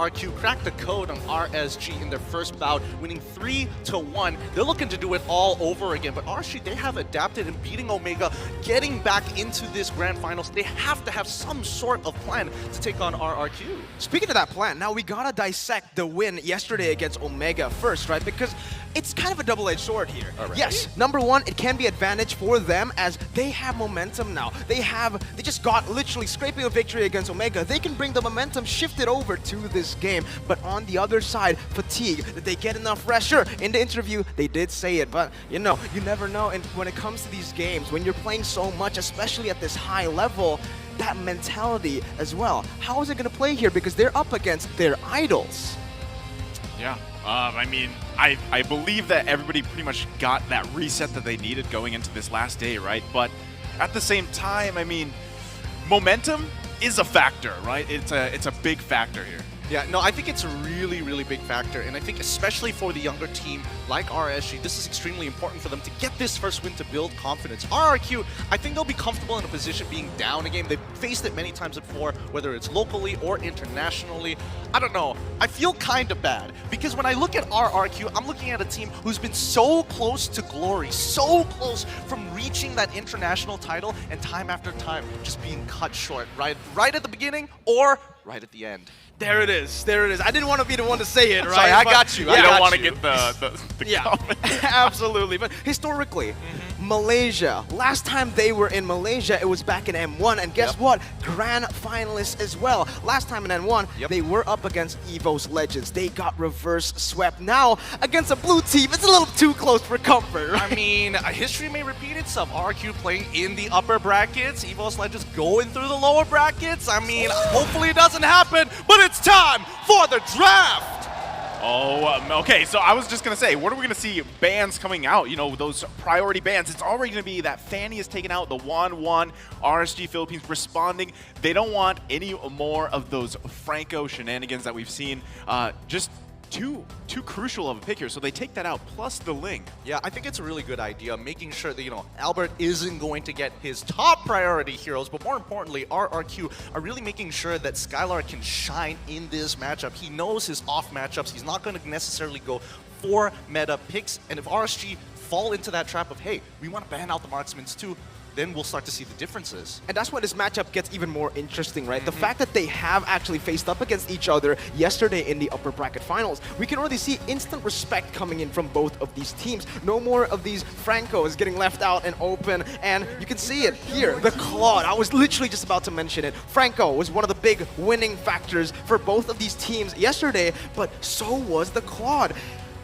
RQ cracked the code on RSG in their first bout, winning 3-1. They're looking to do it all over again, but RSG, they have adapted and beating Omega, getting back into this grand finals. They have to have some sort of plan to take on RRQ. Speaking of that plan, now we gotta dissect the win yesterday against Omega first, right? Because it's kind of a double-edged sword here. Alright. Yes, number one, it can be advantage for them as they have momentum now. They just got literally scraping a victory against Omega. They can bring the momentum, shift it over to this game. But on the other side, fatigue. Did they get enough rest? Sure, in the interview, they did say it, but you know, you never know. And when it comes to these games, when you're playing so much, especially at this high level, that mentality as well. How is it going to play here? Because they're up against their idols. Yeah, I mean, I believe that everybody pretty much got that reset that they needed going into this last day, right? But at the same time, I mean, momentum is a factor, right? It's a big factor here. Yeah, no, I think it's a really, really big factor, and I think especially for the younger team like RSG, this is extremely important for them to get this first win to build confidence. RRQ, I think they'll be comfortable in a position being down a game. They've faced it many times before, whether it's locally or internationally. I don't know. I feel kind of bad, because when I look at RRQ, I'm looking at a team who's been so close to glory, so close from reaching that international title, and time after time just being cut short, right at the beginning or right at the end. There it is. There it is. I didn't want to be the one to say it, right? Sorry, I got you. I I don't got want to you. get the Yeah, comment. absolutely. But historically, Malaysia, last time they were in Malaysia, it was back in M1, and guess what? Grand finalists as well. Last time in M1, they were up against EVO's Legends. They got reverse swept. Now, against a blue team, it's a little too close for comfort, right? I mean, history may repeat itself. RQ playing in the upper brackets, EVO's Legends going through the lower brackets. I mean, hopefully it doesn't happen, but it's time for the draft! Oh, okay, so I was just going to say, what are we going to see bans coming out? You know, those priority bans. It's already going to be that Fanny is taken out, the 1-1, RSG Philippines responding. They don't want any more of those Franco shenanigans that we've seen. Just too crucial of a pick here, so they take that out, plus the Ling. Yeah, I think it's a really good idea, making sure that, you know, Albert isn't going to get his top priority heroes, but more importantly, RRQ are really making sure that Skylar can shine in this matchup. He knows his off matchups. He's not going to necessarily go for meta picks, and if RSG fall into that trap of, hey, we want to ban out the marksmen too, then we'll start to see the differences. And that's why this matchup gets even more interesting, right? The fact that they have actually faced up against each other yesterday in the upper bracket finals, we can already see instant respect coming in from both of these teams. No more of these Francos getting left out and open, and you can see it here, the Claude. I was literally just about to mention it. Franco was one of the big winning factors for both of these teams yesterday, but so was the Claude.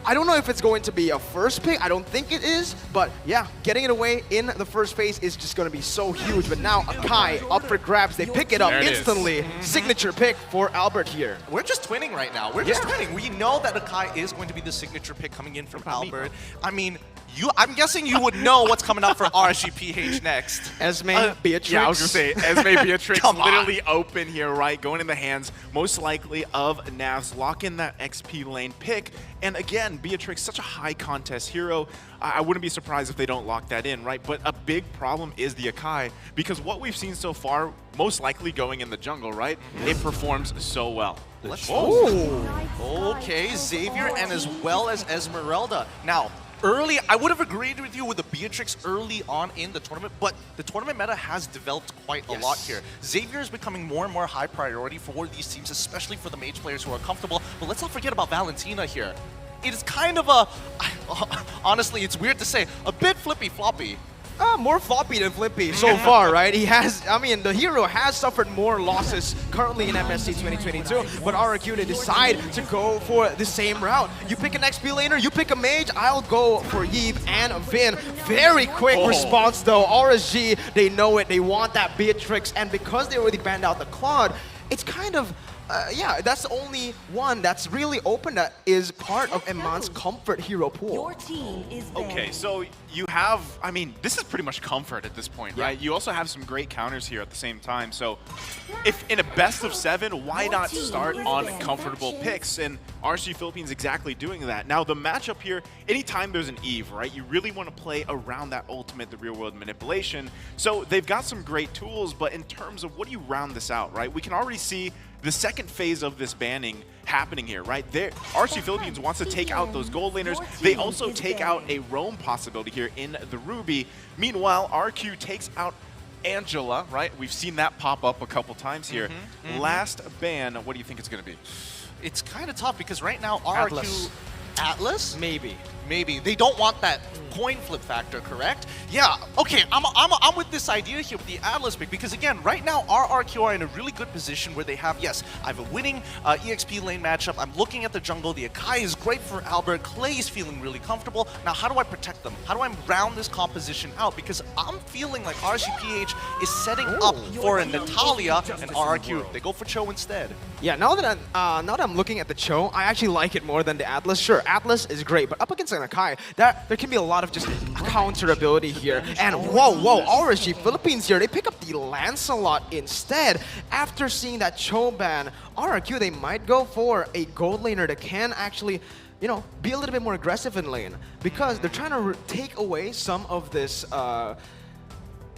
I don't know if it's going to be a first pick. I don't think it is, but yeah, getting it away in the first phase is just going to be so huge. But now Akai up for grabs. They pick it up instantly. Signature pick for Albert here. We're just twinning right now. We're just twinning. We know that Akai is going to be the signature pick coming in from Albert. I mean, I'm guessing you would know what's coming up for RSGPH next. Esme, Beatrix. Yeah, I was going to say, Esme Beatrix Come on. literally open here, right? Going in the hands, most likely, of Navs. Lock in that XP lane pick. And again, Beatrix, such a high contest hero. I wouldn't be surprised if they don't lock that in, right? But a big problem is the Akai, because what we've seen so far, most likely going in the jungle, right? It performs so well. Let's Okay, Xavier and as well as Esmeralda. Now, early, I would have agreed with you with the Beatrix early on in the tournament, but the tournament meta has developed quite a lot here. Xavier is becoming more and more high priority for these teams, especially for the mage players who are comfortable. But let's not forget about Valentina here. It is kind of a, honestly, it's weird to say, a bit flippy-floppy. More floppy than flippy so far, right? He has, I mean, the hero has suffered more losses currently in MSC 2022, but RRQ, they decide to go for the same route. You pick an XP laner, you pick a mage, I'll go for Yves and Vin. Very quick response though. RSG, they know it, they want that Beatrix, and because they already banned out the Claude, it's kind of, yeah, that's the only one that's really open that is part of Eman's comfort hero pool. Your team is banned. Okay, so you have, I mean, this is pretty much comfort at this point, right? You also have some great counters here at the same time. So if in a best of 7, why not start on comfortable picks? And RSG Philippines exactly doing that. Now the matchup here, anytime there's an Eve, right? You really want to play around that ultimate, the real world manipulation. So they've got some great tools, but in terms of what do you round this out, right? We can already see the second phase of this banning happening here, right? RSG Philippines wants to take out those gold laners. They also take out a roam possibility here in the Ruby. Meanwhile, RQ takes out Angela, right? We've seen that pop up a couple times here. Last ban, what do you think it's going to be? It's kind of tough because right now Atlas. Atlas? Maybe. Maybe. They don't want that coin flip factor, correct? Yeah, okay, I'm with this idea here with the Atlas pick because, again, right now, RRQ are in a really good position where they have, yes, I have a winning EXP lane matchup. I'm looking at the jungle. The Akai is great for Albert. Clay is feeling really comfortable. Now, how do I protect them? How do I round this composition out? Because I'm feeling like RSGPH is setting up for a Natalia and RRQ. They go for Cho instead. Yeah, now that I'm looking at the Cho, I actually like it more than the Atlas. Sure, Atlas is great, but up against an Akai, there can be a lot of just counter ability here. And whoa, RSG Philippines here, they pick up the Lancelot instead. After seeing that Cho ban, RRQ, they might go for a gold laner that can actually, you know, be a little bit more aggressive in lane because they're trying to take away some of this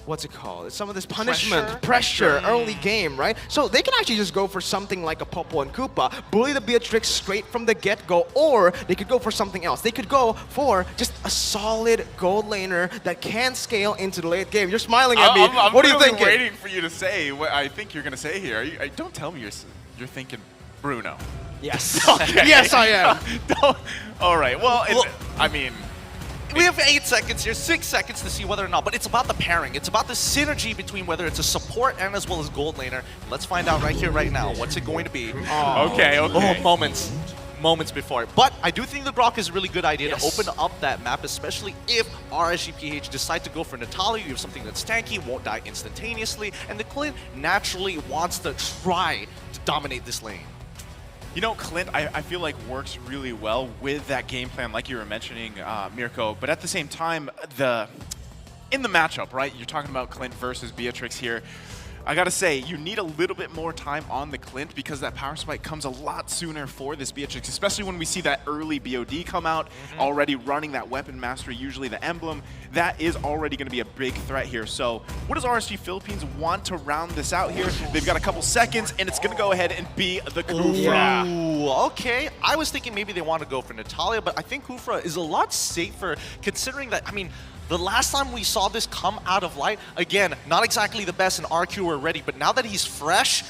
what's it called? Some of this punishment, pressure early game, right? So they can actually just go for something like a Popo and Koopa, bully the Beatrix straight from the get-go, or they could go for something else. They could go for just a solid gold laner that can scale into the late game. You're smiling at me. What are you thinking? I'm waiting for you to say what I think you're going to say here. Don't tell me you're thinking Bruno. Yes. Yes, I am. All right. Well, I mean... We have 8 seconds here, 6 seconds to see whether or not, but it's about the pairing. It's about the synergy between whether it's a support and as well as gold laner. Let's find out right here, right now. What's it going to be? Okay. Oh, moments before. But I do think the Grok is a really good idea to open up that map, especially if RSGPH decide to go for Natalia. You have something that's tanky, won't die instantaneously, and the Clint naturally wants to try to dominate this lane. You know, Clint, I feel like works really well with that game plan, like you were mentioning, Mirko. But at the same time, in the matchup, right? You're talking about Clint versus Beatrix here. I gotta say, you need a little bit more time on the Clint because that power spike comes a lot sooner for this Beatrix, especially when we see that early BOD come out, already running that weapon mastery, usually the emblem. That is already going to be a big threat here. So what does RSG Philippines want to round this out here? They've got a couple seconds, and it's going to go ahead and be the Kufra. Ooh, okay. I was thinking maybe they want to go for Natalia, but I think Kufra is a lot safer considering that, I mean, the last time we saw this come out of light, again, not exactly the best, and RQ were ready, but now that he's fresh,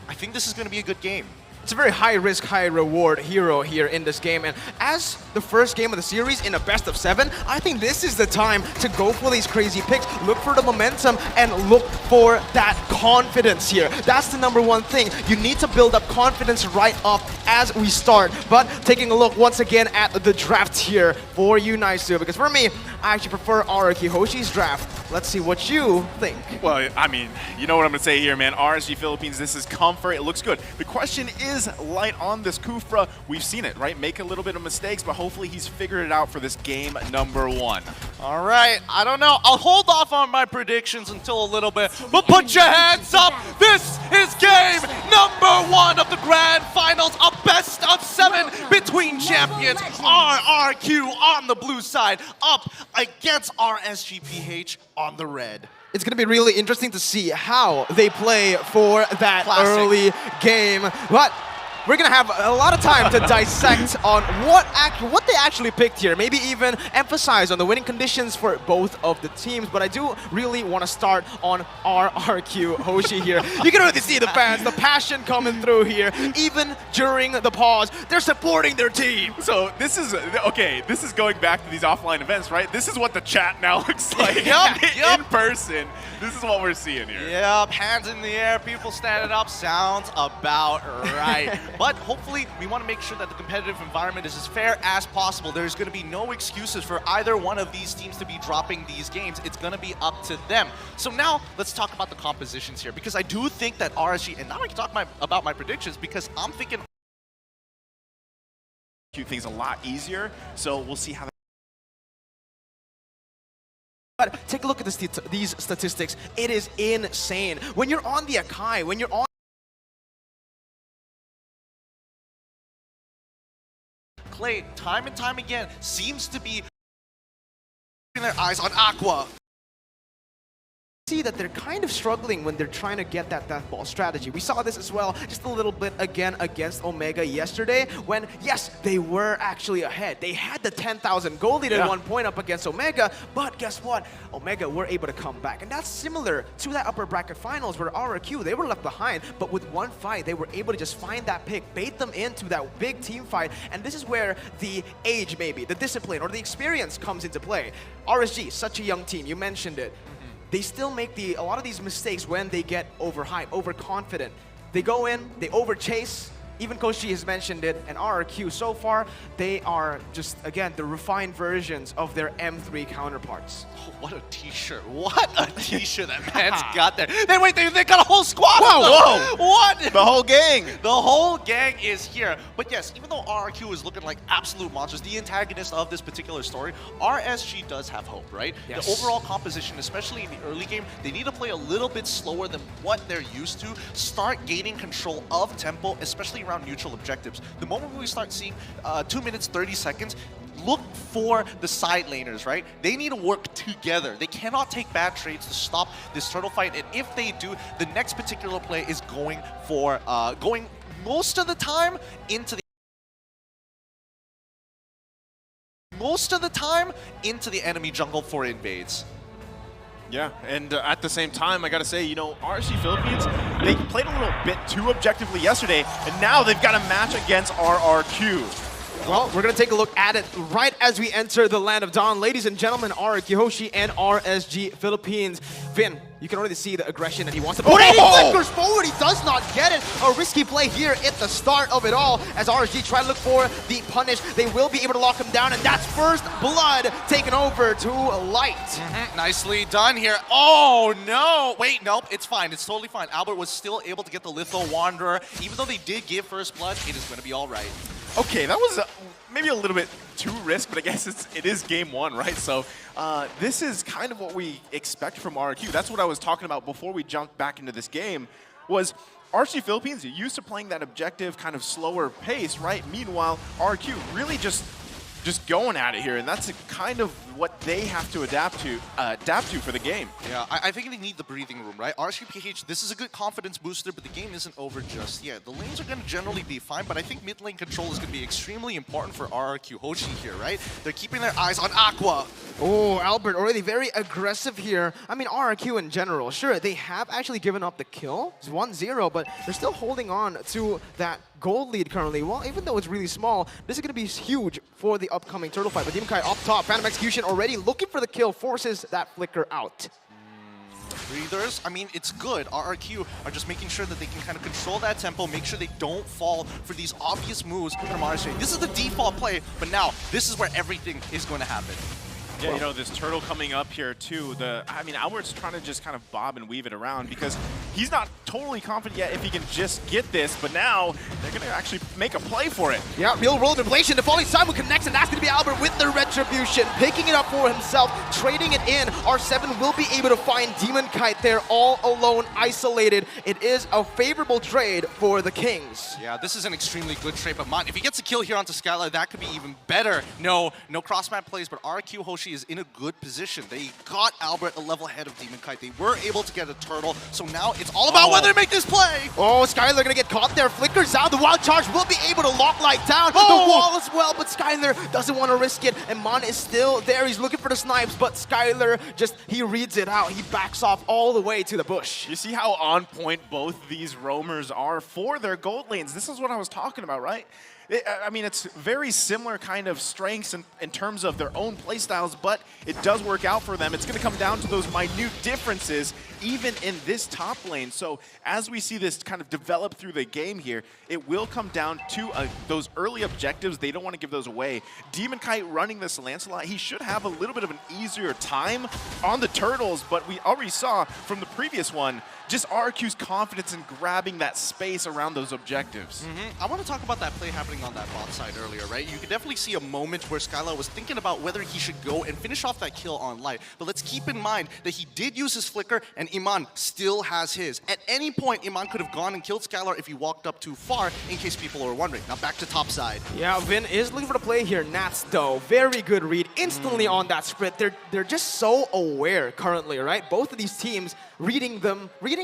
I think this is going to be a good game. It's a very high-risk, high-reward hero here in this game, and as the first game of the series in a best of 7, I think this is the time to go for these crazy picks, look for the momentum, and look for that confidence here. That's the #1 thing. You need to build up confidence right off as we start. But taking a look once again at the draft here for you, Naisu, because for me, I actually prefer RRQ Hoshi's draft. Let's see what you think. Well, I mean, you know what I'm going to say here, man. RSG Philippines, this is comfort. It looks good. The question is light on this Kufra. We've seen it, right? Make a little bit of mistakes, but hopefully he's figured it out for this game #1. All right, I don't know. I'll hold off on my predictions until a little bit, but put your hands up. This is game #1 of the Grand Finals, a best of 7 between champions. RRQ on the blue side, up against RSGPH on the red. It's going to be really interesting to see how they play for that early game. But we're going to have a lot of time to dissect on what they actually picked here. Maybe even emphasize on the winning conditions for both of the teams. But I do really want to start on RRQ Hoshi here. You can really see the fans, the passion coming through here. Even during the pause, they're supporting their team. So this is, okay, this is going back to these offline events, right? This is what the chat now looks like in person. This is what we're seeing here. Yep, hands in the air, people standing up, sounds about right. But hopefully, we want to make sure that the competitive environment is as fair as possible. There's going to be no excuses for either one of these teams to be dropping these games. It's going to be up to them. So now, let's talk about the compositions here, because I do think that RSG, and now I can talk about my predictions, because I'm thinking things a lot easier, so we'll see how. But take a look at these statistics. It is insane. When you're on the Akai, when you're on Clay, time and time again, seems to be their eyes on Aqua. see that they're kind of struggling when they're trying to get that death ball strategy. We saw this as well just a little bit again against Omega yesterday when, yes, they were actually ahead. They had the 10,000 gold lead at one point up against Omega, but guess what? Omega were able to come back. And that's similar to that upper bracket finals where RRQ, they were left behind, but with one fight, they were able to just find that pick, bait them into that big team fight. And this is where the age maybe, the discipline or the experience comes into play. RSG, such a young team, you mentioned it. They still make a lot of these mistakes when they get overhyped, overconfident. They go in, they overchase. Even Coach G has mentioned it, and RRQ, so far, they are just, again, the refined versions of their M3 counterparts. Oh, what a t-shirt. What a t-shirt that man's got there. They got a whole squad. Whoa! What? The whole gang. The whole gang is here. But yes, even though RRQ is looking like absolute monsters, the antagonist of this particular story, RSG does have hope, right? Yes. The overall composition, especially in the early game, they need to play a little bit slower than what they're used to, start gaining control of tempo, especially around neutral objectives. The moment we start seeing 2 minutes, 30 seconds, look for the side laners, right? They need to work together. They cannot take bad trades to stop this turtle fight, and if they do, the next particular play is going for, going most of the time into the enemy jungle for invades. Yeah, and at the same time, I gotta say, you know, RSG Philippines, they played a little bit too objectively yesterday, and now they've got a match against RRQ. Well, we're going to take a look at it right as we enter the Land of Dawn. Ladies and gentlemen, RRQ Hoshi and RSG Philippines. Vin, you can already see the aggression that he wants to put. He flickers forward, he does not get it. A risky play here at the start of it all as RSG try to look for the punish. They will be able to lock him down, and that's first blood taken over to Light. Nicely done here. Oh, no. Wait, nope, it's fine. It's totally fine. Albert was still able to get the Litho Wanderer. Even though they did give first blood, it is going to be all right. Okay, that was maybe a little bit too risk, but I guess it is game one, right? So this is kind of what we expect from RRQ. That's what I was talking about before we jumped back into this game, was RSG Philippines are used to playing that objective kind of slower pace, right? Meanwhile, RRQ really just going at it here, and that's kind of what they have to adapt to for the game. Yeah, I think they need the breathing room, right? RSGPH, this is a good confidence booster, but the game isn't over just yet. The lanes are going to generally be fine, but I think mid lane control is going to be extremely important for RRQ Hoshi here, right? They're keeping their eyes on Aqua. Oh, Albert already very aggressive here. I mean, RRQ in general, sure, they have actually given up the kill. It's 1-0, but they're still holding on to that gold lead currently. Well, even though it's really small, this is going to be huge for the upcoming turtle fight. But Demon Kai up top, Phantom Execution already looking for the kill, forces that flicker out. Breathers, I mean, it's good. RRQ are just making sure that they can kind of control that tempo, make sure they don't fall for these obvious moves from RSG. This is the default play, but now this is where everything is going to happen. Yeah, you know, this turtle coming up here too, I mean, Albert's trying to just kind of bob and weave it around because he's not totally confident yet if he can just get this, but now they're going to actually make a play for it. Yeah, real roll deflation, the falling Simon connects, and that's going to be Albert with the retribution, picking it up for himself, trading it in. R7 will be able to find Demon Kite there all alone, isolated. It is a favorable trade for the Kings. Yeah, this is an extremely good trade, but Mon, if he gets a kill here onto Skylar, that could be even better. No cross-map plays, but RRQ Hoshi is in a good position. They got Albert a level ahead of Demon Kite. They were able to get a turtle, so now it's all about whether to make this play. Oh, Skylar gonna get caught there. Flickers out. The wild charge will be able to lock Light down. The wall as well, but Skylar doesn't want to risk it. And Mon is still there. He's looking for the snipes, but Skylar he reads it out. He backs off all the way to the bush. You see how on point both these roamers are for their gold lanes. This is what I was talking about, right? I mean, it's very similar kind of strengths in terms of their own playstyles, but it does work out for them. It's going to come down to those minute differences, even in this top lane. So as we see this kind of develop through the game here, it will come down to those early objectives. They don't want to give those away. Demon Kite running this Lancelot, he should have a little bit of an easier time on the turtles, but we already saw from the previous one, just RRQ's confidence in grabbing that space around those objectives. I want to talk about that play happening on that bot side earlier, right? You could definitely see a moment where Skylar was thinking about whether he should go and finish off that kill on Light. But let's keep in mind that he did use his flicker, and Iman still has his. At any point, Iman could have gone and killed Skylar if he walked up too far, in case people are wondering. Now back to top side. Yeah, Vin is looking for the play here. Nats, though, very good read instantly on that sprint. They're just so aware currently, right? Both of these teams reading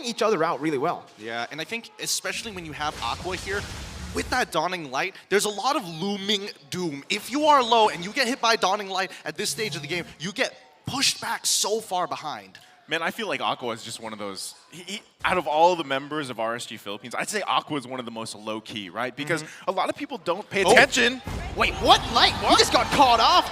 each other out really well. Yeah, and I think especially when you have Aqua here, with that Dawning Light, there's a lot of looming doom. If you are low and you get hit by Dawning Light at this stage of the game, you get pushed back so far behind. Man, I feel like Aqua is just one of those, out of all the members of RSG Philippines, I'd say Aqua is one of the most low-key, right? Because a lot of people don't pay attention. Wait, what light? He just got caught off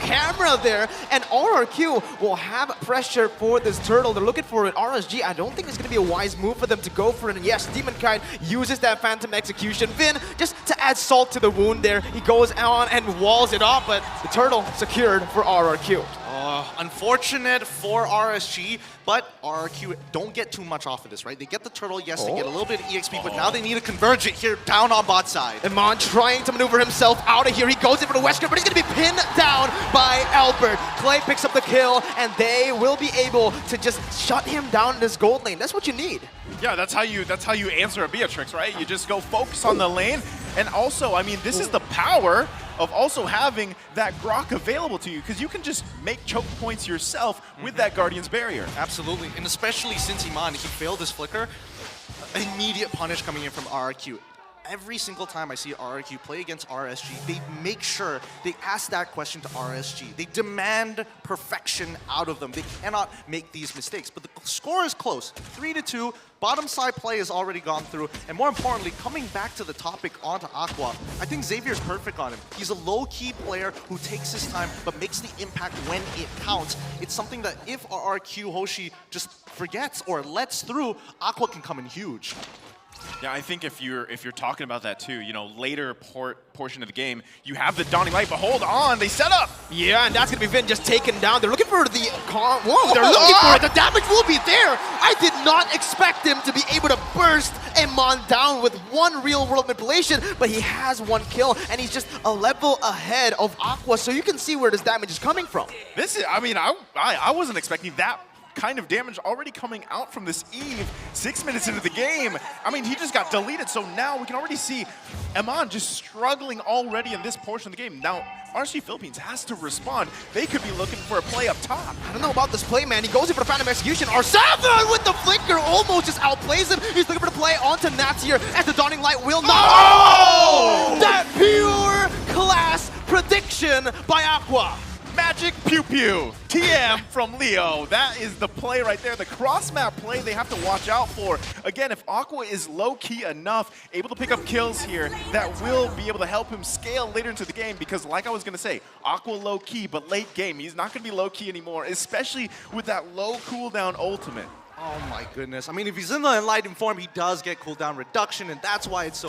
camera there, and RRQ will have pressure for this turtle. They're looking for it. RSG, I don't think it's going to be a wise move for them to go for it. And yes, Demonkite uses that Phantom Execution. Vin, just to add salt to the wound there, he goes on and walls it off, but the turtle secured for RRQ. Unfortunate for RSG, but RRQ don't get too much off of this, right? They get the turtle, yes, they get a little bit of EXP, but now they need to converge it here down on bot side. Iman trying to maneuver himself out of here. He goes in for the Wesker, but he's going to be pinned down by Albert. Clay picks up the kill, and they will be able to just shut him down in this gold lane. That's what you need. Yeah, that's how you answer a Beatrix, right? You just go focus on the lane. And also, I mean, this is the power of also having that Grok available to you, because you can just make choke points yourself with that Guardian's Barrier. Absolutely, and especially since Iman, he failed his flicker, immediate punish coming in from RRQ. Every single time I see RRQ play against RSG, they make sure they ask that question to RSG. They demand perfection out of them. They cannot make these mistakes. But the score is close, 3-2. Bottom side play has already gone through. And more importantly, coming back to the topic onto Aqua, I think Xavier's perfect on him. He's a low-key player who takes his time but makes the impact when it counts. It's something that if RRQ Hoshi just forgets or lets through, Aqua can come in huge. Yeah, I think if you're talking about that too, you know, later portion of the game, you have the Dawning Light, but hold on, they set up. Yeah, and that's gonna be Vin just taken down. They're looking for the whoa, they're looking for it. The damage will be there. I did not expect him to be able to burst Iman down with one real world manipulation, but he has one kill, and he's just a level ahead of Aqua, so you can see where this damage is coming from. This is, I mean, I wasn't expecting that kind of damage already coming out from this Eve 6 minutes into the game. I mean, he just got deleted, so now we can already see Iman just struggling already in this portion of the game. Now, RSG Philippines has to respond. They could be looking for a play up top. I don't know about this play, man. He goes in for the Phantom Execution. R7 with the flicker almost just outplays him. He's looking for the play onto Nats here, as the Dawning Light will not. Oh! That pure class prediction by Aqua. Magic Pew Pew, TM from Leo. That is the play right there. The cross-map play they have to watch out for. Again, if Aqua is low-key enough, able to pick up kills here, that will be able to help him scale later into the game, because like I was going to say, Aqua low-key, but late game, he's not going to be low-key anymore, especially with that low cooldown ultimate. Oh my goodness. I mean, if he's in the Enlightened form, he does get cooldown reduction, and that's why it's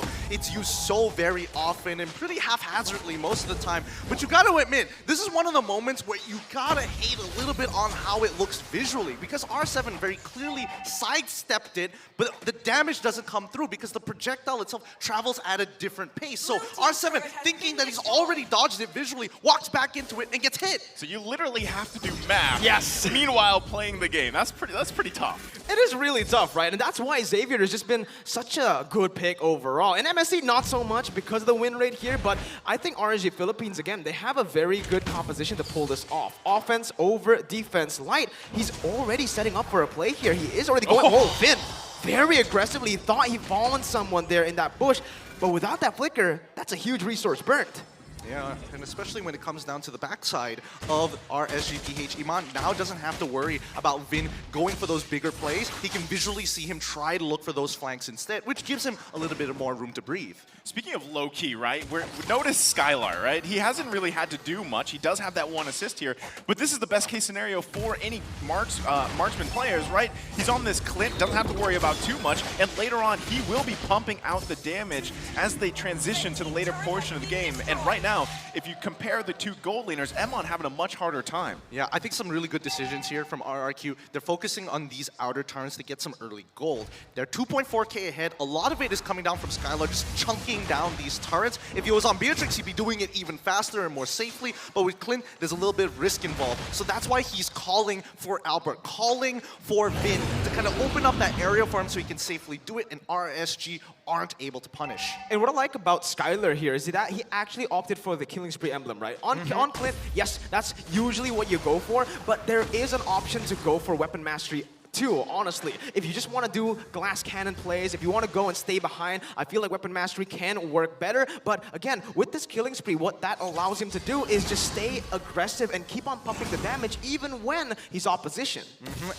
used so very often and pretty haphazardly most of the time. But you gotta admit, this is one of the moments where you gotta hate a little bit on how it looks visually, because R7 very clearly sidestepped it, but the damage doesn't come through because the projectile itself travels at a different pace. So R7, thinking that he's already dodged it visually, walks back into it and gets hit. So you literally have to do math. Yes. Meanwhile, playing the game. That's pretty tough. It is really tough, right? And that's why Xavier has just been such a good pick overall. In MSC, not so much because of the win rate here, but I think RSG Philippines, again, they have a very good composition to pull this off. Offense over defense light. He's already setting up for a play here. He is already going, whoa, Finn, very aggressively. He thought he fallen someone there in that bush, but without that flicker, that's a huge resource burnt. Yeah, and especially when it comes down to the backside of RSGPH, Iman now doesn't have to worry about Vin going for those bigger plays. He can visually see him try to look for those flanks instead, which gives him a little bit more room to breathe. Speaking of low-key, right, notice Skylar, right? He hasn't really had to do much. He does have that one assist here, but this is the best case scenario for any marksman players, right? He's on this Clint, doesn't have to worry about too much, and later on, he will be pumping out the damage as they transition to the later portion of the game. And right now, now, if you compare the two gold laners, Emon having a much harder time. Yeah, I think some really good decisions here from RRQ. They're focusing on these outer turns to get some early gold. They're 2.4k ahead. A lot of it is coming down from Skylar, just chunking down these turrets. If he was on Beatrix, he'd be doing it even faster and more safely. But with Clint, there's a little bit of risk involved. So that's why he's calling for Albert, calling for Vin to kind of open up that area for him so he can safely do it, and RSG aren't able to punish. And what I like about Skylar here is that he actually opted for the Killing Spree emblem, right? On Clint, yes, that's usually what you go for, but there is an option to go for weapon mastery too, honestly. If you just want to do glass cannon plays, if you want to go and stay behind, I feel like weapon mastery can work better. But again, with this Killing Spree, what that allows him to do is just stay aggressive and keep on pumping the damage even when he's opposition.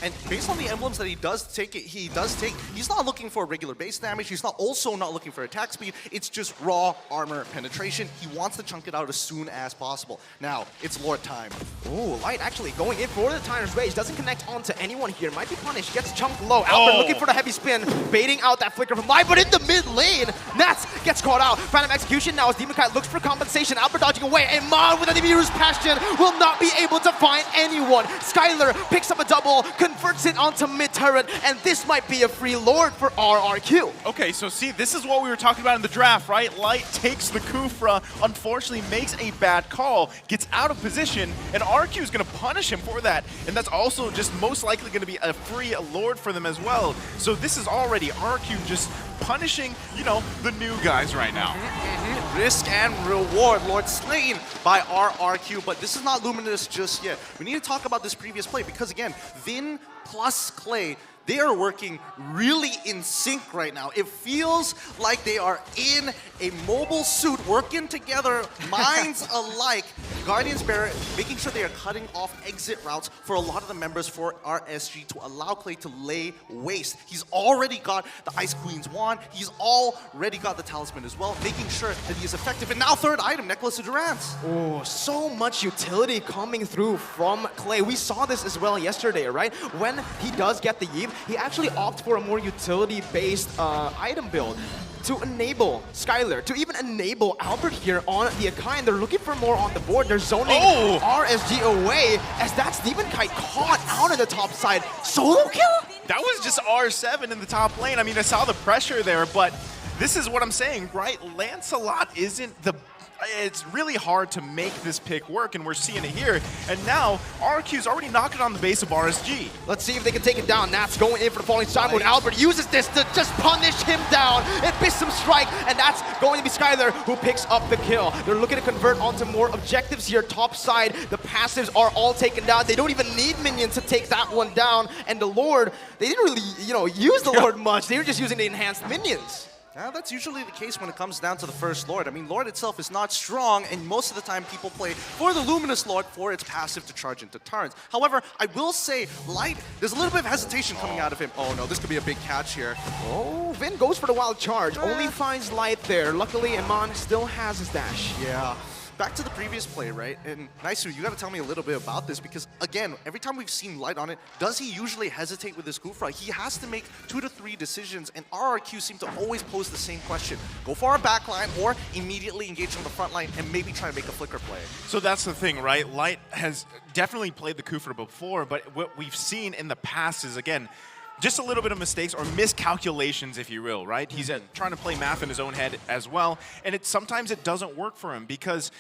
And based on the emblems that he does take, he's not looking for regular base damage. He's also not looking for attack speed. It's just raw armor penetration. He wants to chunk it out as soon as possible. Now, it's Lord time. Ooh, Light actually going in for the Timer's Rage. Doesn't connect onto anyone here. Might be punished. Gets chunked low. Albert looking for the heavy spin, baiting out that flicker from Light, but in the mid lane, Nats gets caught out. Phantom Execution now as Demon Kite looks for compensation. Albert dodging away, and Mon with an Emiru's Passion will not be able to find anyone. Skylar picks up a double, converts it onto mid turret, and this might be a free Lord for RRQ. Okay, so see, this is what we were talking about in the draft, right? Light takes the Kufra, unfortunately makes a bad call, gets out of position, and RQ is going to punish him for that. And that's also just most likely going to be a free Lord for them as well. So this is already RQ just punishing, you know, the new guys right now. Risk and reward. Lord slain by RRQ, but this is not Luminous just yet. We need to talk about this previous play because, again, Vin plus Clay, they are working really in sync right now. It feels like they are in a mobile suit, working together, minds alike. Guardians Barret making sure they are cutting off exit routes for a lot of the members for RSG to allow Clay to lay waste. He's already got the Ice Queen's wand. He's already got the Talisman as well, making sure that he is effective. And now third item, Necklace of Durance. Oh, so much utility coming through from Clay. We saw this as well yesterday, right? When he does get the Eve, he actually opts for a more utility-based item build to enable Skylar, to even enable Albert here on the Akai, and they're looking for more on the board. They're zoning RSG away as that Demon Kite caught out on the top side. Solo kill? That was just R7 in the top lane. I mean, I saw the pressure there, but this is what I'm saying, right? Lancelot isn't the... It's really hard to make this pick work, and we're seeing it here. And now, RQ's already knocking on the base of RSG. Let's see if they can take it down. Nat's going in for the falling side mode. Albert uses this to just punish him down. It missed some strike, and that's going to be Skylar who picks up the kill. They're looking to convert onto more objectives here. Top side, the passives are all taken down. They don't even need minions to take that one down. And the Lord, they didn't really, use the Lord much. They were just using the enhanced minions. Now, that's usually the case when it comes down to the first Lord. I mean, Lord itself is not strong, and most of the time people play for the Luminous Lord for its passive to charge into turns. However, I will say, Light, there's a little bit of hesitation coming out of him. Oh no, this could be a big catch here. Oh, Vin goes for the wild charge. Only finds Light there. Luckily, Iman still has his dash. Yeah. Back to the previous play, right? And Naisu, you got to tell me a little bit about this because, again, every time we've seen Light on it, does he usually hesitate with his Kufra? He has to make 2 to 3 decisions, and RRQ seem to always pose the same question. Go for our backline or immediately engage on the front line and maybe try to make a flicker play. So that's the thing, right? Light has definitely played the Kufra before, but what we've seen in the past is, again, just a little bit of mistakes or miscalculations, if you will, right? He's trying to play math in his own head as well, and sometimes it doesn't work for him because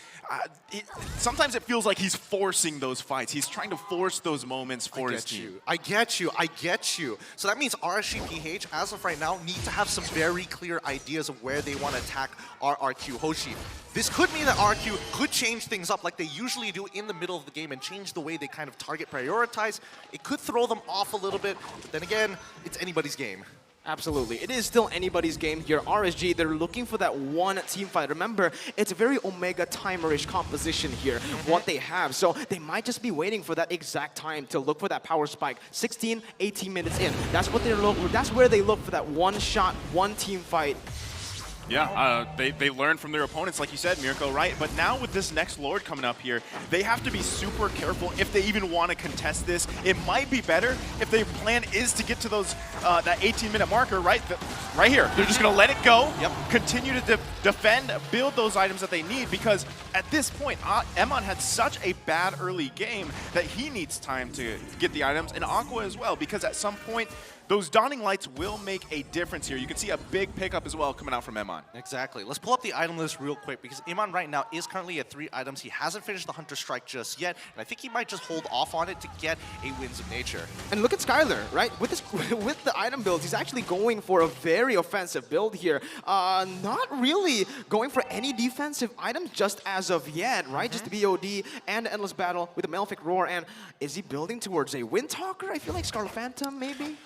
sometimes it feels like he's forcing those fights. He's trying to force those moments for his team. I get you. So that means RSGPH, as of right now, need to have some very clear ideas of where they want to attack RRQ Hoshi. This could mean that RQ could change things up like they usually do in the middle of the game and change the way they kind of target prioritize. It could throw them off a little bit, but then again, it's anybody's game. Absolutely. It is still anybody's game here. RSG, they're looking for that one team fight. Remember, it's a very Omega Timer-ish composition here, what they have. So they might just be waiting for that exact time to look for that power spike. 16, 18 minutes in. That's what they're that's where they look for that one shot, one team fight. Yeah, they learn from their opponents, like you said, Mirko, right? But now with this next Lord coming up here, they have to be super careful if they even want to contest this. It might be better if their plan is to get to those that 18-minute marker, right? Right here. They're just going to let it go, continue to defend, build those items that they need, because at this point, Emon had such a bad early game that he needs time to get the items, and Aqua as well, because at some point, those dawning lights will make a difference here. You can see a big pickup as well coming out from Emon. Exactly. Let's pull up the item list real quick because Emon right now is currently at 3 items. He hasn't finished the Hunter Strike just yet, and I think he might just hold off on it to get a Winds of Nature. And look at Skylar, right? With the item builds, he's actually going for a very offensive build here. Not really going for any defensive items just as of yet, right? Just the BOD and the Endless Battle with the Malefic Roar. And is he building towards a Windtalker? I feel like Scarlet Phantom, maybe?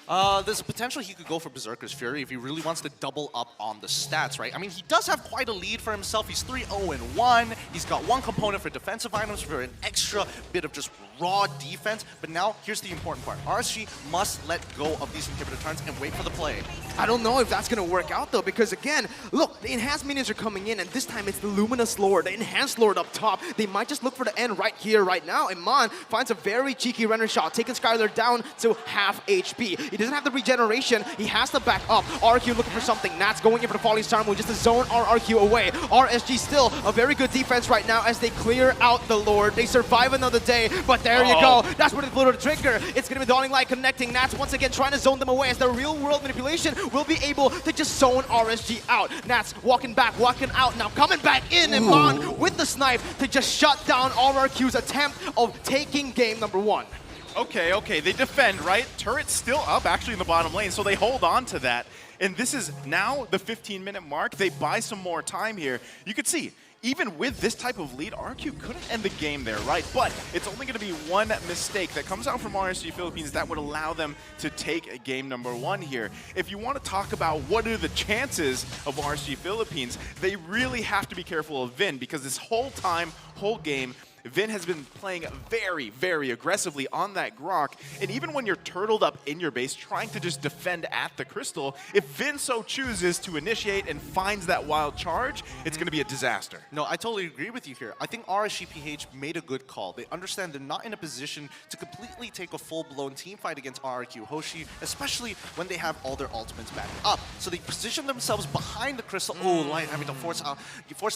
There's a potential he could go for Berserker's Fury if he really wants to double up on the stats, right? I mean, he does have quite a lead for himself. He's 3-0-1. He's got 1 component for defensive items for an extra bit of just raw defense. But now, here's the important part. RSG must let go of these inhibitor turns and wait for the play. I don't know if that's going to work out, though, because, again, look, the enhanced minions are coming in, and this time it's the Luminous Lord, the enhanced Lord up top. They might just look for the end right here, right now. And Mon finds a very cheeky render shot, taking Skylar down to half HP. He doesn't have the regeneration. He has to back up. RRQ looking for something. Nat's going in for the Falling Star Moon just to zone RRQ away. RSG still a very good defense right now as they clear out the Lord. They survive another day, but there you go. That's where they pull the trigger. It's going to be Dawning Light connecting. Nats once again trying to zone them away as the real world manipulation will be able to just zone RSG out. Nats walking back, walking out, now coming back in, and Mon with the snipe to just shut down RRQ's attempt of taking game number 1. Okay, they defend, right? Turret's still up actually in the bottom lane, so they hold on to that. And this is now the 15-minute mark. They buy some more time here. You could see, even with this type of lead, RQ couldn't end the game there, right? But it's only going to be one mistake that comes out from RSG Philippines that would allow them to take game number 1 here. If you want to talk about what are the chances of RSG Philippines, they really have to be careful of Vin, because this whole game, Vin has been playing very, very aggressively on that Grok, and even when you're turtled up in your base trying to just defend at the crystal, if Vin so chooses to initiate and finds that wild charge, it's going to be a disaster. No, I totally agree with you here. I think RSGPH made a good call. They understand they're not in a position to completely take a full-blown team fight against RRQ Hoshi, especially when they have all their ultimates back up. So they position themselves behind the crystal. Oh, Light having to force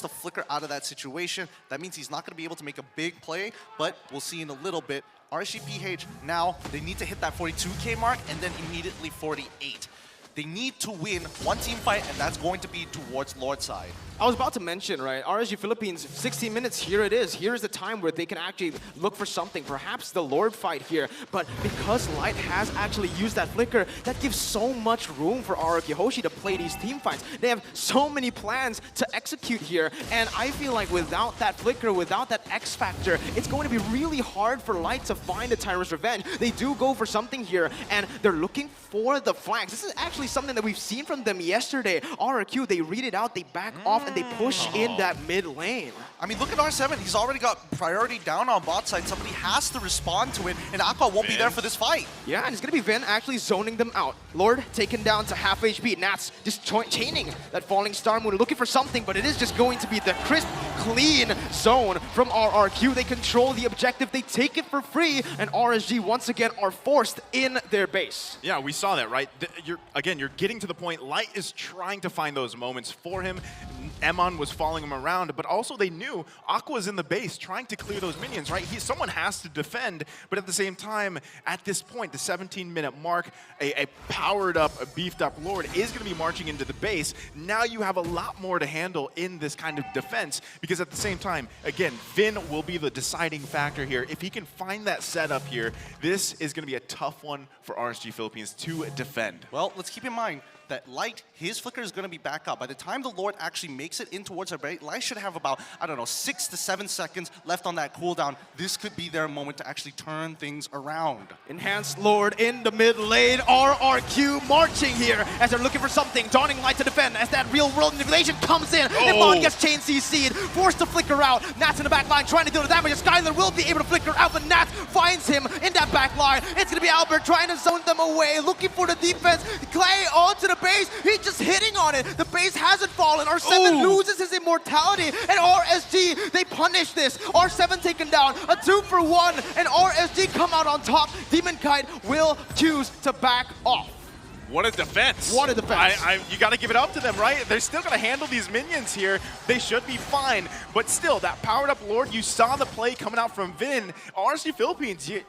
the flicker out of that situation. That means he's not going to be able to make a big play, but we'll see in a little bit. RSGPH now, they need to hit that 42K mark and then immediately 48. They need to win one team fight, and that's going to be towards Lord side. I was about to mention, right, RSG Philippines, 16 minutes, here it is. Here's the time where they can actually look for something, perhaps the Lord fight here. But because Light has actually used that flicker, that gives so much room for RRQ Hoshi to play these team fights. They have so many plans to execute here, and I feel like without that flicker, without that X factor, it's going to be really hard for Light to find the Tyrant's Revenge. They do go for something here, and they're looking for the flanks. This is actually something that we've seen from them yesterday. RRQ, they read it out, they back off, and they push in that mid lane. I mean, look at R7. He's already got priority down on bot side. Somebody has to respond to it, and Aqua won't be there for this fight. Yeah, and it's going to be Vin actually zoning them out. Lord taken down to half HP. Nats just chaining that Falling Star Moon, looking for something, but it is just going to be the crisp, clean zone from RRQ. They control the objective. They take it for free, and RSG once again are forced in their base. Yeah, we saw that, right? You're getting to the point. Light is trying to find those moments for him. Emon was following him around, but also they knew Aqua's in the base trying to clear those minions, right? Someone has to defend, but at the same time, at this point, the 17-minute mark, a powered up, a beefed up Lord is going to be marching into the base. Now you have a lot more to handle in this kind of defense, because at the same time, again, Vin will be the deciding factor here. If he can find that setup here, this is going to be a tough one for RSG Philippines to defend. Well, let's keep in mind that Light, his flicker is going to be back up. By the time the Lord actually makes it in towards our base, Light should have about, I don't know, 6 to 7 seconds left on that cooldown. This could be their moment to actually turn things around. Enhanced Lord in the mid lane. RRQ marching here as they're looking for something. Dawning Light to defend as that real world manipulation comes in. And Mon gets chain CC'd, forced to flicker out. Nats in the back line trying to deal the damage. Skylar will be able to flicker out, but Nats finds him in that back line. It's going to be Albert trying to zone them away, looking for the defense. Clay onto the base. He's just hitting on it. The base hasn't fallen. R7 loses his immortality, and RSG, they punish this. R7 taken down, a 2-for-1, and RSG come out on top. Demon Kite will choose to back off. What a defense. What a defense. You got to give it up to them, right? They're still going to handle these minions here. They should be fine. But still, that powered up Lord, you saw the play coming out from Vin. RSG Philippines, you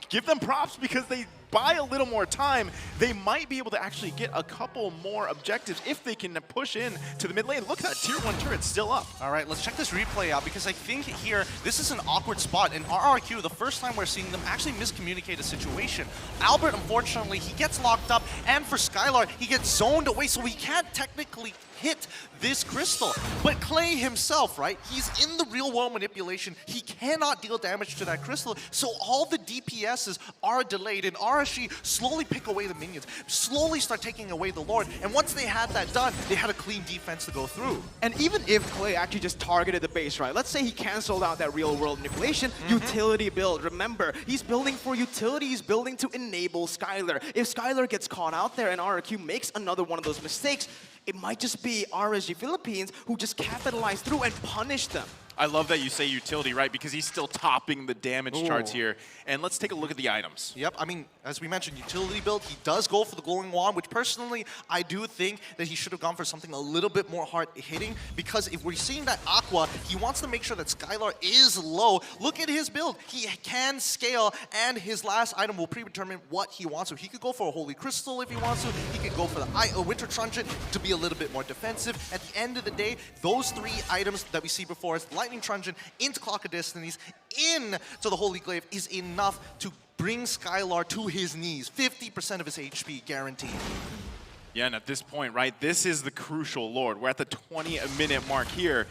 give them props because they buy a little more time. They might be able to actually get a couple more objectives if they can push in to the mid lane. Look at that tier 1 turret still up. All right, let's check this replay out because I think here, this is an awkward spot. And RRQ, the first time we're seeing them actually miscommunicate a situation. Albert, unfortunately, he gets locked up. And for Skylar, he gets zoned away, so he can't technically hit this crystal. But Clay himself, right, he's in the real world manipulation. He cannot deal damage to that crystal, so all the DPSs are delayed, and RSG slowly pick away the minions, slowly start taking away the Lord, and once they had that done, they had a clean defense to go through. And even if Clay actually just targeted the base, right, let's say he canceled out that real world manipulation, utility build, remember, he's building for utility, he's building to enable Skylar. If Skylar gets caught out there and RRQ makes another one of those mistakes, it might just be RSG Philippines who just capitalize through and punish them. I love that you say utility, right? Because he's still topping the damage charts here. And let's take a look at the items. Yep, I mean, as we mentioned, utility build, he does go for the glowing wand, which personally, I do think that he should have gone for something a little bit more hard hitting, because if we're seeing that Aqua, he wants to make sure that Skylar is low. Look at his build. He can scale, and his last item will predetermine what he wants to. He could go for a Holy Crystal if he wants to. He could go for the Winter Truncheon to be a little bit more defensive. At the end of the day, those 3 items that we see before us, Lightning Truncheon into Clock of Destinies, into the Holy Glaive, is enough to bring Skylar to his knees. 50% of his HP guaranteed. Yeah, and at this point, right, this is the crucial Lord. We're at the 20-minute mark here.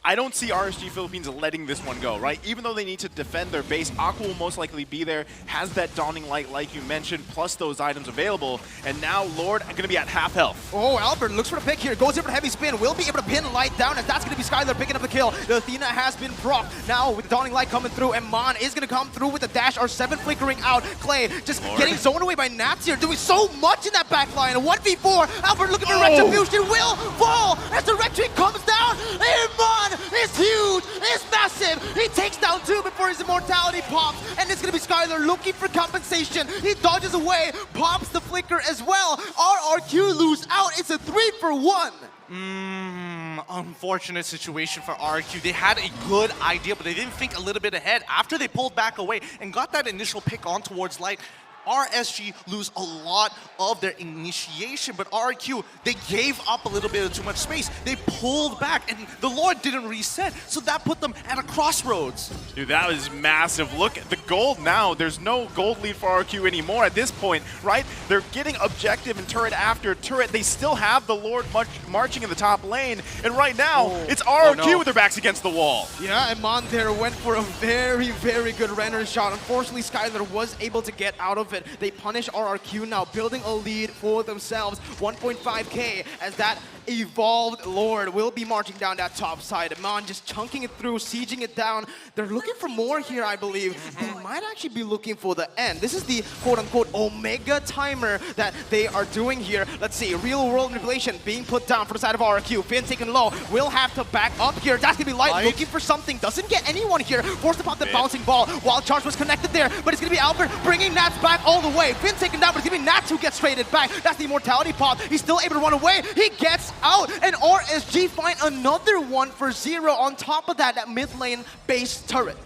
I don't see RSG Philippines letting this one go, right? Even though they need to defend their base, Aqua will most likely be there, has that Dawning Light like you mentioned, plus those items available, and now Lord going to be at half health. Oh, Albert looks for the pick here, goes in for the heavy spin, will be able to pin Light down, as that's going to be Skylar picking up the kill. The Athena has been procced. Now with the Dawning Light coming through, and Mon is going to come through with the dash, R7 flickering out. Clay just getting zoned away by Nats here, doing so much in that back line. A 1v4, Albert looking for Retribution, will fall as the Red Tree comes down, and Mon is huge, is massive. He takes down 2 before his immortality pops, and it's gonna be Skylar looking for compensation. He dodges away, pops the flicker as well. RRQ lose out. It's a 3-for-1. Unfortunate situation for RRQ. They had a good idea, but they didn't think a little bit ahead. After they pulled back away and got that initial pick on towards Light, RSG lose a lot of their initiation, but RRQ, they gave up a little bit of too much space. They pulled back, and the Lord didn't reset, so that put them at a crossroads. Dude, that was massive. Look at the gold now. There's no gold lead for RRQ anymore at this point, right? They're getting objective and turret after turret. They still have the Lord marching in the top lane, and right now, it's RRQ with their backs against the wall. Yeah, and Mon there went for a very, very good Renner shot. Unfortunately, Skylar was able to get out of it. They punish RRQ now, building a lead for themselves. 1.5k as that evolved Lord will be marching down that top side. Mon just chunking it through, sieging it down. They're looking for more here, I believe. They might actually be looking for the end. This is the quote-unquote Omega timer that they are doing here. Let's see, real world manipulation being put down for the side of RRQ. Finn taken low, will have to back up here. That's gonna be Light looking for something. Doesn't get anyone here. Forced to pop the bouncing ball. Wild Charge was connected there, but it's gonna be Albert bringing Nats back all the way. Finn taken down, but it's gonna be Nats who gets traded back. That's the immortality pop. He's still able to run away. He gets out, and RSG find another 1-for-0 on top of that mid lane base turret.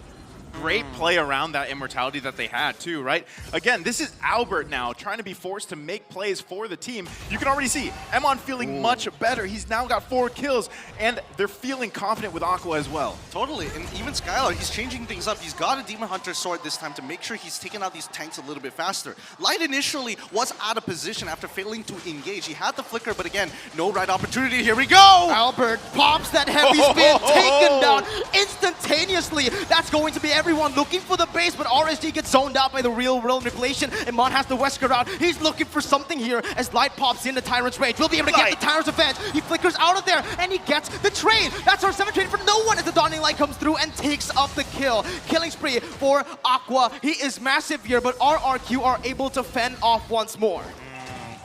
Great play around that immortality that they had too, right? Again, this is Albert now trying to be forced to make plays for the team. You can already see Emon feeling much better. He's now got 4 kills, and they're feeling confident with Aqua as well. Totally, and even Skylar, he's changing things up. He's got a Demon Hunter sword this time to make sure he's taking out these tanks a little bit faster. Light initially was out of position after failing to engage. He had the flicker, but again, no right opportunity. Here we go! Albert pops that heavy spin, taken down instantaneously. That's going to be everyone looking for the base, but RSG gets zoned out by the real world manipulation, and Mon has the Wesker out. He's looking for something here as Light pops in the Tyrant's Rage. We'll be able to get the Tyrant's Revenge. He flickers out of there, and he gets the trade. That's our 7 trade for no one as the Dawning Light comes through and takes up the kill. Killing spree for Aqua. He is massive here, but RRQ are able to fend off once more.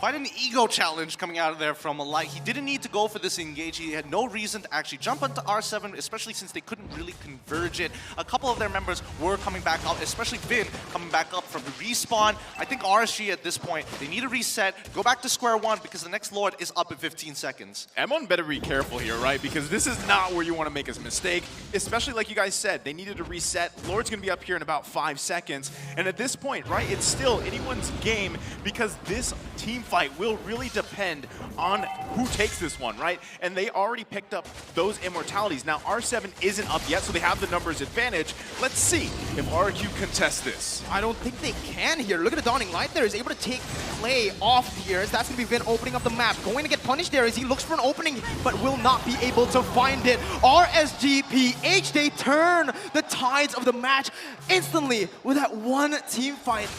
Quite an ego challenge coming out of there from Light. He didn't need to go for this engage. He had no reason to actually jump onto R7, especially since they couldn't really converge it. A couple of their members were coming back up, especially Vin coming back up from the respawn. I think RSG at this point, they need to reset, go back to square one because the next Lord is up in 15 seconds. M1 better be careful here, right? Because this is not where you want to make a mistake, especially like you guys said, they needed to reset. Lord's going to be up here in about 5 seconds. And at this point, right, it's still anyone's game because this team fight will really depend on who takes this one, right? And they already picked up those immortalities. Now, R7 isn't up yet, so they have the numbers advantage. Let's see if RRQ contests this. I don't think they can here. Look at the Dawning Light there. He's able to take Clay off here. That's going to be Vin opening up the map. Going to get punished there as he looks for an opening, but will not be able to find it. RSGPH, they turn the tides of the match instantly with that one team fight.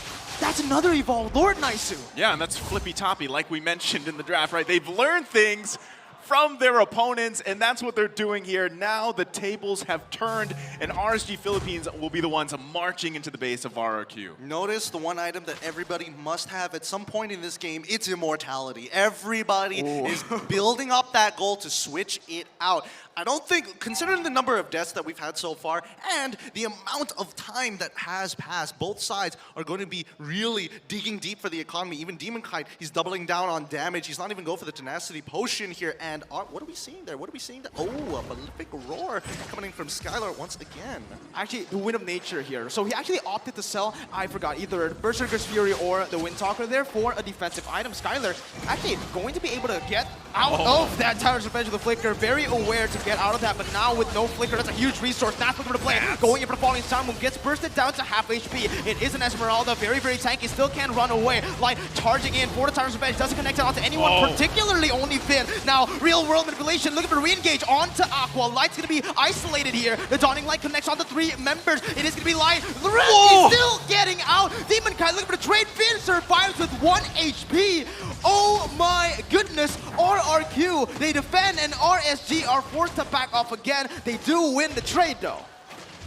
That's another evolved Lord Naisu. Yeah, and that's Flippy Toppy, like we mentioned in the draft, right? They've learned things from their opponents, and that's what they're doing here. Now the tables have turned, and RSG Philippines will be the ones marching into the base of RRQ. Notice the one item that everybody must have at some point in this game, it's immortality. Everybody is building up that goal to switch it out. I don't think, considering the number of deaths that we've had so far and the amount of time that has passed, both sides are going to be really digging deep for the economy. Even Demon Kite, he's doubling down on damage. He's not even going for the Tenacity Potion here. And what are we seeing there? What are we seeing there? Oh, a prolific roar coming in from Skylar once again. Actually, the Wind of Nature here. So he actually opted to sell, I forgot, either Berserker's Fury or the Wind Talker there for a defensive item. Skylar actually going to be able to get out of that Tyrant's Revenge of the Flicker. Very aware to get out of that, but now with no Flicker, that's a huge resource. That's looking to play. Going in for the Falling Sun Moon, gets bursted down to half HP. It is an Esmeralda, very, very tanky, still can run away. Light charging in for the Tyrant's Revenge, doesn't connect it onto anyone, particularly only Finn. Now, real world manipulation, looking for re-engage onto Aqua. Light's gonna be isolated here. The Dawning Light connects on the 3 members. It is gonna be Light. The rest is still getting out. Demon Kite looking for the trade. Finn survives with 1 HP. Oh my goodness, RRQ, they defend, and RSG are forced to back off again. They do win the trade though.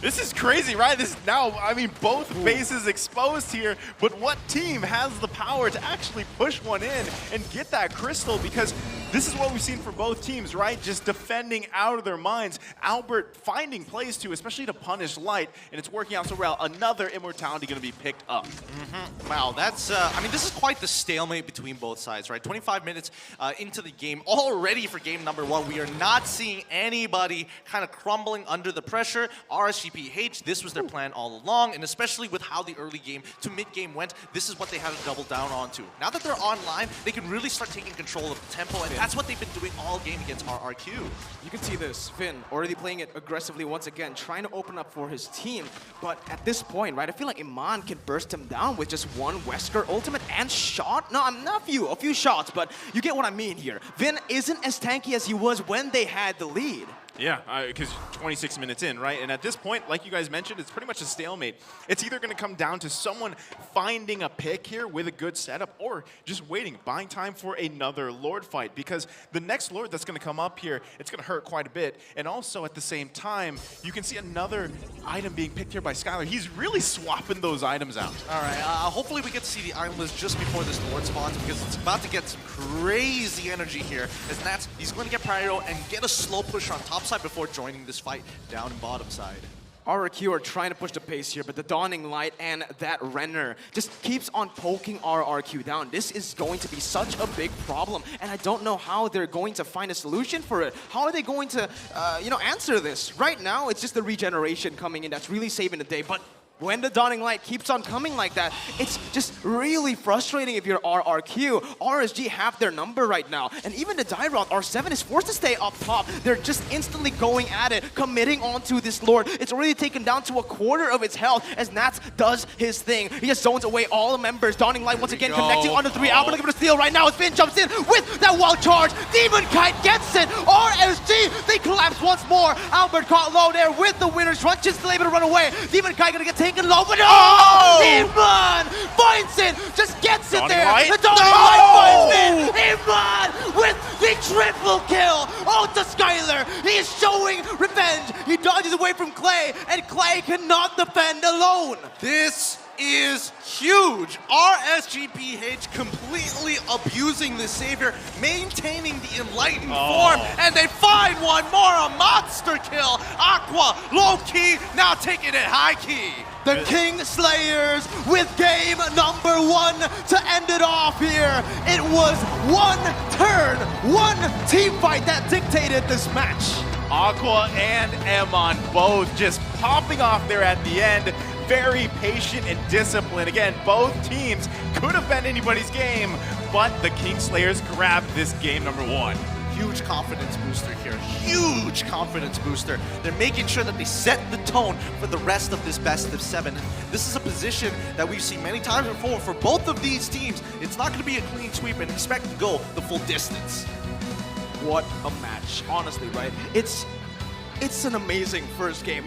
This is crazy, right? This is now, I mean, both bases exposed here, but what team has the power to actually push one in and get that crystal? Because this is what we've seen for both teams, right? Just defending out of their minds. Albert finding plays too, especially to punish Light, and it's working out so well. Another immortality going to be picked up. Wow, that's, I mean, this is quite the stalemate between both sides, right? 25 minutes into the game, already for game number 1. We are not seeing anybody kind of crumbling under the pressure. RSGPH, this was their plan all along, and especially with how the early game to mid-game went, this is what they had to double down onto. Now that they're online, they can really start taking control of the tempo, and that's what they've been doing all game against RRQ. You can see this, Finn already playing it aggressively once again, trying to open up for his team. But at this point, right, I feel like Iman can burst him down with just one Wesker ultimate and shot. No, not a few shots, but you get what I mean here. Vin isn't as tanky as he was when they had the lead. Yeah, because 26 minutes in, right? And at this point, like you guys mentioned, it's pretty much a stalemate. It's either going to come down to someone finding a pick here with a good setup or just waiting, buying time for another Lord fight. Because the next Lord that's going to come up here, it's going to hurt quite a bit. And also at the same time, you can see another item being picked here by Skylar. He's really swapping those items out. All right, hopefully we get to see the item list just before this Lord spawns because it's about to get some crazy energy here. As Nats, he's going to get Pyro and get a slow push on top side before joining this fight down in bottom side. RRQ are trying to push the pace here, but the Dawning Light and that Renner just keeps on poking RRQ down. This is going to be such a big problem, and I don't know how they're going to find a solution for it. How are they going to, answer this? Right now, it's just the regeneration coming in that's really saving the day, but when the Dawning Light keeps on coming like that, it's just really frustrating if you're RRQ. RSG have their number right now. And even the die route, R7 is forced to stay up top. They're just instantly going at it, committing onto this Lord. It's already taken down to a quarter of its health as Nats does his thing. He just zones away all the members. Dawning Light once again connecting onto 3. Albert looking for the steal right now as Finn jumps in with that wall charge. Demon Kite gets it. RSG, they collapse once more. Albert caught low there with the winner's run, just still able to run away. Demon Kite gonna get taken low, but Iman finds it, just gets it there. The Dawning Light finds it. Iman with the triple kill. Oh, to Skylar. He is showing revenge. He dodges away from Clay, and Clay cannot defend alone. This is huge. RSGPH completely abusing the Savior, maintaining the enlightened form, and they find one more, a monster kill. Aqua, low key, now taking it high key. The King Slayers with game number 1 to end it off here. It was one turn, one team fight that dictated this match. Aqua and Emon both just popping off there at the end. Very patient and disciplined. Again, both teams could have been anybody's game, but the Kingslayers grabbed this game number 1. Huge confidence booster here. Huge confidence booster. They're making sure that they set the tone for the rest of this best of 7. This is a position that we've seen many times before for both of these teams. It's not going to be a clean sweep and expect to go the full distance. What a match, honestly, right? It's an amazing first game.